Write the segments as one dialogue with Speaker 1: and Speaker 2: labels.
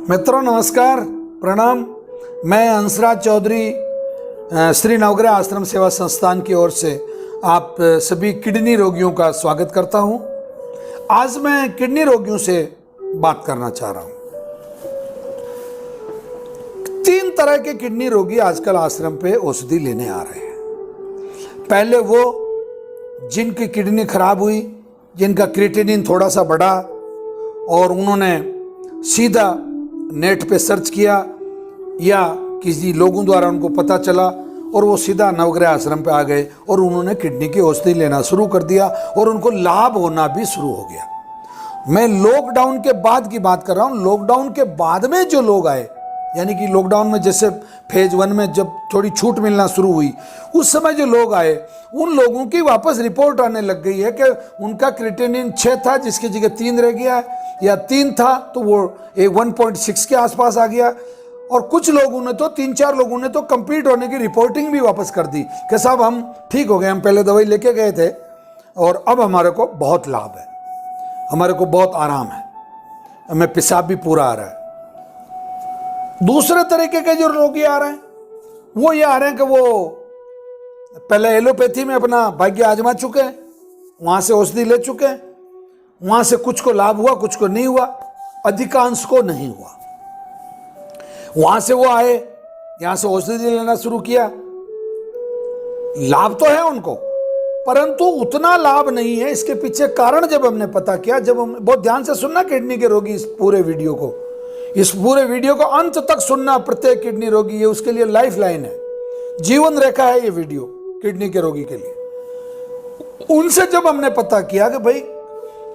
Speaker 1: मित्रों नमस्कार, प्रणाम। मैं हंसराज चौधरी श्री नवग्रह आश्रम सेवा संस्थान की ओर से आप सभी किडनी रोगियों का स्वागत करता हूं। आज मैं किडनी रोगियों से बात करना चाह रहा हूं। 3 तरह के किडनी रोगी आजकल आश्रम पे औषधि लेने आ रहे हैं। पहले वो जिनकी किडनी खराब हुई, जिनका क्रिएटिनिन थोड़ा सा बढ़ा और उन्होंने सीधा नेट पे सर्च किया या किसी लोगों द्वारा उनको पता चला और वो सीधा नवग्रह आश्रम पे आ गए और उन्होंने किडनी की औषधि लेना शुरू कर दिया और उनको लाभ होना भी शुरू हो गया। मैं लॉकडाउन के बाद की बात कर रहा हूँ। लॉकडाउन के बाद में जो लोग आए, यानी कि लॉकडाउन में जैसे फेज 1 में जब थोड़ी छूट मिलना शुरू हुई, उस समय जो लोग आए उन लोगों की वापस रिपोर्ट आने लग गई है कि उनका क्रिएटिनिन 6 था जिसकी जगह 3 रह गया है, या 3 था तो वो 1.6 के आसपास आ गया। और कुछ लोगों ने तो 3-4 लोगों ने तो कंप्लीट होने की रिपोर्टिंग भी वापस कर दी कि साहब हम ठीक हो गए, हम पहले दवाई लेके गए थे और अब हमारे को बहुत लाभ है, हमारे को बहुत आराम है, हमें पेशाब भी पूरा आ रहा है। दूसरे तरीके के जो रोगी आ रहे हैं वो ये आ रहे हैं कि वो पहले एलोपैथी में अपना भाग्य आजमा चुके हैं, वहां से औषधि ले चुके हैं, वहां से कुछ को लाभ हुआ, कुछ को नहीं हुआ, अधिकांश को नहीं हुआ। वहां से वो आए, यहां से औषधि लेना शुरू किया, लाभ तो है उनको, परंतु उतना लाभ नहीं है। इसके पीछे कारण जब हमने पता किया, जब हम बहुत ध्यान से सुनना किडनी के रोगी, इस पूरे वीडियो को अंत तक सुनना। प्रत्येक किडनी रोगी, ये उसके लिए लाइफ लाइन है, जीवन रेखा है ये वीडियो किडनी के रोगी के लिए। उनसे जब हमने पता किया कि भाई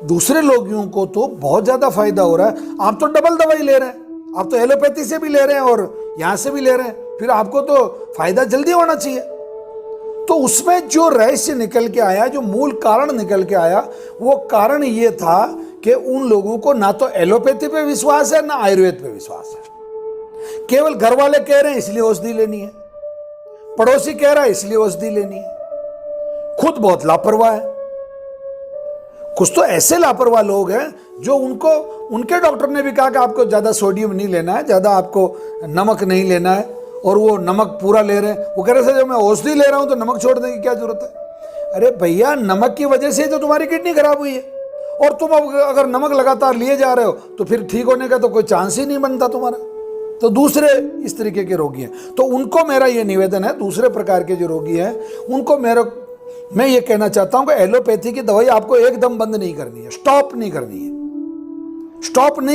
Speaker 1: दूसरे रोगियों को तो बहुत ज्यादा फायदा हो रहा है, आप तो डबल दवाई ले रहे हैं, आप तो एलोपैथी से भी ले रहे हैं और यहां से भी ले रहे हैं, फिर आपको तो फायदा जल्दी होना चाहिए। तो उसमें जो रहस्य निकल के आया, जो मूल कारण निकल के आया, वो कारण ये था कि उन लोगों को ना तो एलोपैथी पे विश्वास है ना आयुर्वेद पे विश्वास है। केवल घर वाले कह रहे हैं इसलिए औषधि लेनी है, पड़ोसी कह रहा है इसलिए औषधि लेनी है, खुद बहुत लापरवाह है। कुछ तो ऐसे लापरवाह लोग हैं जो उनके डॉक्टर ने भी कहा कि आपको ज्यादा सोडियम नहीं लेना है, ज्यादा आपको नमक नहीं लेना है, और वो नमक पूरा ले रहे हैं। वो कह रहे थे जब मैं औषधि ले रहा हूं तो नमक छोड़ने की क्या जरूरत है। अरे भैया, नमक की वजह से तो तुम्हारी किडनी खराब हुई है, और तुम अगर नमक लगातार लिए जा रहे हो तो फिर ठीक होने का तो कोई चांस ही नहीं बनता तुम्हारा। तो दूसरे इस तरीके के रोगी हैं, तो उनको मेरा ये निवेदन है, दूसरे प्रकार के जो रोगी हैं उनको मैं ये कहना चाहता हूं कि एलोपैथी की दवाई आपको एकदम बंद नहीं करनी है, स्टॉप नहीं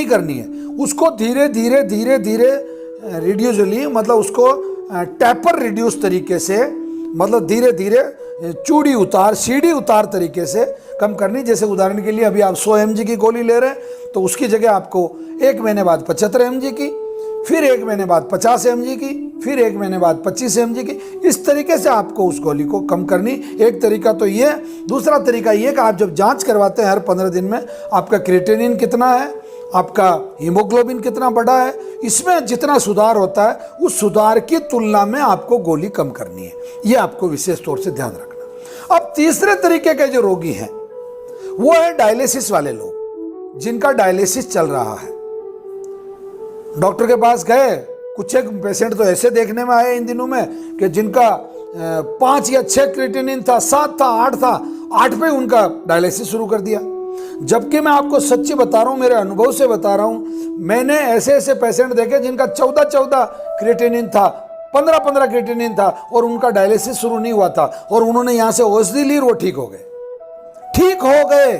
Speaker 1: करनी है। उसको धीरे धीरे रिड्यूसली, मतलब उसको टैपर रिड्यूस तरीके से, मतलब धीरे धीरे सीढ़ी उतार तरीके से कम करनी। जैसे उदाहरण के लिए अभी आप 100 mg की गोली ले रहे हैं तो उसकी जगह आपको 1 महीने बाद 75 mg की, फिर 1 महीने बाद 50 mg की, फिर 1 महीने बाद 25 mg की, इस तरीके से आपको उस गोली को कम करनी। एक तरीका तो ये। दूसरा तरीका ये कि आप जब जांच करवाते हैं हर 15 दिन में, आपका क्रिएटिनिन कितना है, आपका हीमोग्लोबिन कितना बढ़ा है, इसमें जितना सुधार होता है उस सुधार की तुलना में आपको गोली कम करनी है। ये आपको विशेष तौर से ध्यान रखना। अब तीसरे तरीके के जो रोगी हैं वो है डायलिसिस वाले लोग, जिनका डायलिसिस चल रहा है। डॉक्टर के पास गए, कुछ एक पेशेंट तो ऐसे देखने में आए इन दिनों में कि जिनका 5 या 6 क्रिएटिनिन था, 7 था, 8 था, 8 पे उनका डायलिसिस शुरू कर दिया। जबकि मैं आपको सच्ची बता रहा हूं, मेरे अनुभव से बता रहा हूं, मैंने ऐसे पेशेंट देखे जिनका 14 क्रिएटिनिन था, 15 क्रिएटिनिन था और उनका डायलिसिस शुरू नहीं हुआ था, और उन्होंने यहां से औषधि ली और वो ठीक हो गए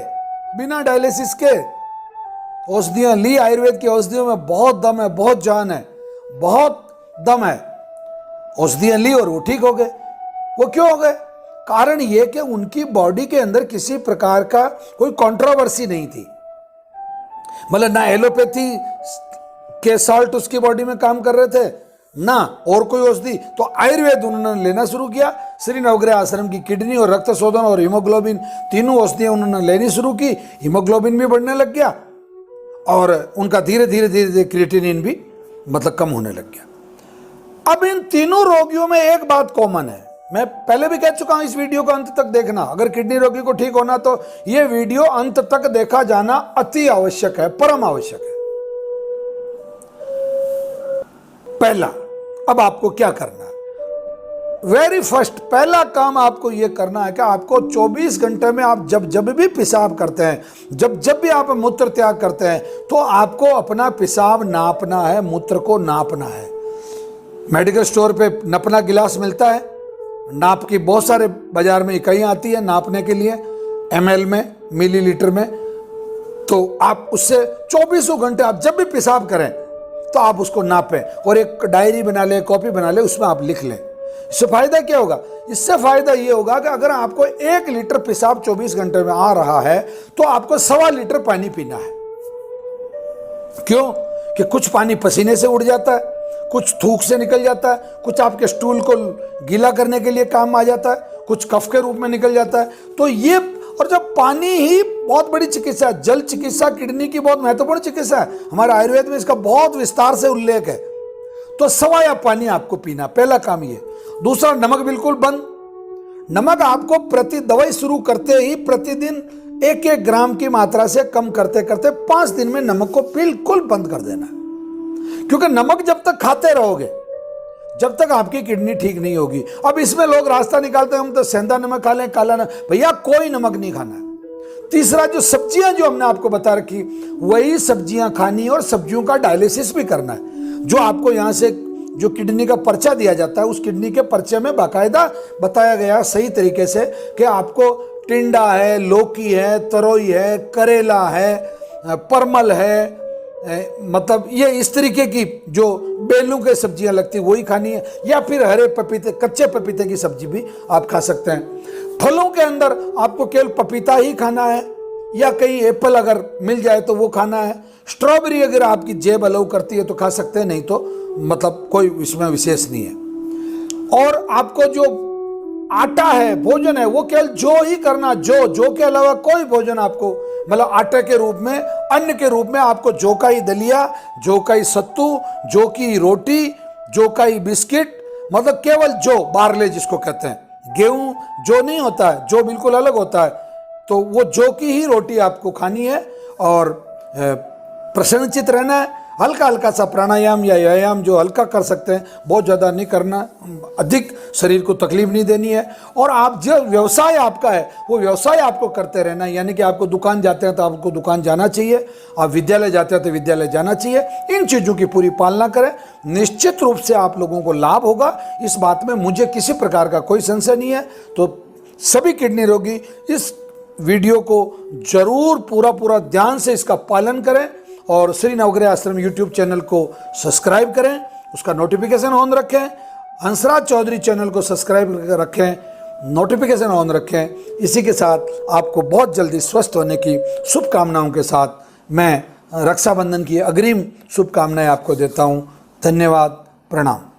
Speaker 1: बिना डायलिसिस के। औषधियां ली, आयुर्वेद की औषधियों में बहुत दम है, बहुत जान है, बहुत दम है। औषधियां ली और वो ठीक हो गए। वो क्यों हो गए? कारण ये कि उनकी बॉडी के अंदर किसी प्रकार का कोई कंट्रोवर्सी नहीं थी, मतलब ना एलोपैथी के साल्ट उसकी बॉडी में काम कर रहे थे, ना और कोई औषधि। तो आयुर्वेद उन्होंने लेना शुरू किया। श्री नवग्रह आश्रम की किडनी और रक्त शोधन और हीमोग्लोबिन, तीनों औषधियां उन्होंने लेनी शुरू की। हीमोग्लोबिन भी बढ़ने लग गया और उनका धीरे धीरे क्रिएटिनिन भी मतलब कम होने लग गया। अब इन तीनों रोगियों में एक बात कॉमन है, मैं पहले भी कह चुका हूं, इस वीडियो को अंत तक देखना। अगर किडनी रोगी को ठीक होना तो यह वीडियो अंत तक देखा जाना अति आवश्यक है, परम आवश्यक है। पहला, अब आपको क्या करना है? वेरी फर्स्ट पहला काम आपको यह करना है कि आपको 24 घंटे में आप जब भी पेशाब करते हैं, जब भी आप मूत्र त्याग करते हैं, तो आपको अपना पेशाब नापना है, मूत्र को नापना है। मेडिकल स्टोर पे नपना गिलास मिलता है, नाप की बहुत सारे बाजार में इकाइयाँ आती है नापने के लिए, ml में, मिलीलीटर में। तो आप उससे 24 घंटे आप जब भी पेशाब करें तो आप उसको नापें और एक डायरी बना लें, कॉपी बना लें, उसमें आप लिख लें। इससे फायदा क्या होगा? इससे फायदा ये होगा कि अगर आपको 1 लीटर पेशाब 24 घंटे में आ रहा है तो आपको 1.25 लीटर पानी पीना है। क्यों? कि कुछ पानी पसीने से उड़ जाता है, कुछ थूक से निकल जाता है, कुछ आपके स्टूल को गीला करने के लिए काम आ जाता है, कुछ कफ के रूप में निकल जाता है। तो ये, और जब पानी ही बहुत बड़ी चिकित्सा है, जल चिकित्सा किडनी की बहुत महत्वपूर्ण चिकित्सा है, हमारे आयुर्वेद में इसका बहुत विस्तार से उल्लेख है। तो 1.25 पानी आपको पीना, पहला काम ये। दूसरा, नमक बिल्कुल बंद। नमक आपको प्रति दवाई शुरू करते ही प्रतिदिन 1-1 ग्राम की मात्रा से कम करते करते 5 दिन में नमक को बिल्कुल बंद कर देना। क्योंकि नमक जब तक खाते रहोगे जब तक आपकी किडनी ठीक नहीं होगी। अब इसमें लोग रास्ता निकालते हैं, हम तो सेंधा नमक खा लें, काला नमक। भैया कोई नमक नहीं खाना है। तीसरा, जो सब्जियां जो हमने आपको बता रखी वही सब्जियां खानी है और सब्जियों का डायलिसिस भी करना है। जो आपको यहाँ से जो किडनी का पर्चा दिया जाता है, उस किडनी के पर्चे में बाकायदा बताया गया सही तरीके से कि आपको टिंडा है, लौकी है, तरोई है, करेला है, परमल है, मतलब ये इस तरीके की जो बेलों के सब्जियां लगती वही खानी है, या फिर हरे पपीते, कच्चे पपीते की सब्जी भी आप खा सकते हैं। फलों के अंदर आपको केवल पपीता ही खाना है, या कहीं एप्पल अगर मिल जाए तो वो खाना है। स्ट्रॉबेरी अगर आपकी जेब अलाउ करती है तो खा सकते हैं, नहीं तो मतलब कोई इसमें विशेष नहीं है। और आपको जो आटा है, भोजन है, वो केवल जो ही करना, जो के अलावा कोई भोजन आपको, मतलब आटे के रूप में, अन्न के रूप में आपको जौ का ही दलिया, जौ का ही सत्तू, जौ की रोटी, जौ का ही बिस्किट, मतलब केवल जौ, बारले जिसको कहते हैं। गेहूं जौ नहीं होता है, जौ बिल्कुल अलग होता है। तो वो जौ की ही रोटी आपको खानी है और प्रसन्नचित रहना है। हल्का हल्का सा प्राणायाम या व्यायाम जो हल्का कर सकते हैं, बहुत ज़्यादा नहीं करना, अधिक शरीर को तकलीफ नहीं देनी है। और आप जो व्यवसाय आपका है वो व्यवसाय आपको करते रहना है, यानी कि आपको दुकान जाते हैं तो आपको दुकान जाना चाहिए, आप विद्यालय जाते हैं तो विद्यालय जाना चाहिए। इन चीज़ों की पूरी पालना करें, निश्चित रूप से आप लोगों को लाभ होगा, इस बात में मुझे किसी प्रकार का कोई संशय नहीं है। तो सभी किडनी रोगी इस वीडियो को जरूर पूरा ध्यान से इसका पालन करें और श्री नवग्रह आश्रम यूट्यूब चैनल को सब्सक्राइब करें, उसका नोटिफिकेशन ऑन रखें। हंसराज चौधरी चैनल को सब्सक्राइब करके रखें, नोटिफिकेशन ऑन रखें। इसी के साथ आपको बहुत जल्दी स्वस्थ होने की शुभकामनाओं के साथ मैं रक्षाबंधन की अग्रिम शुभकामनाएं आपको देता हूं। धन्यवाद, प्रणाम।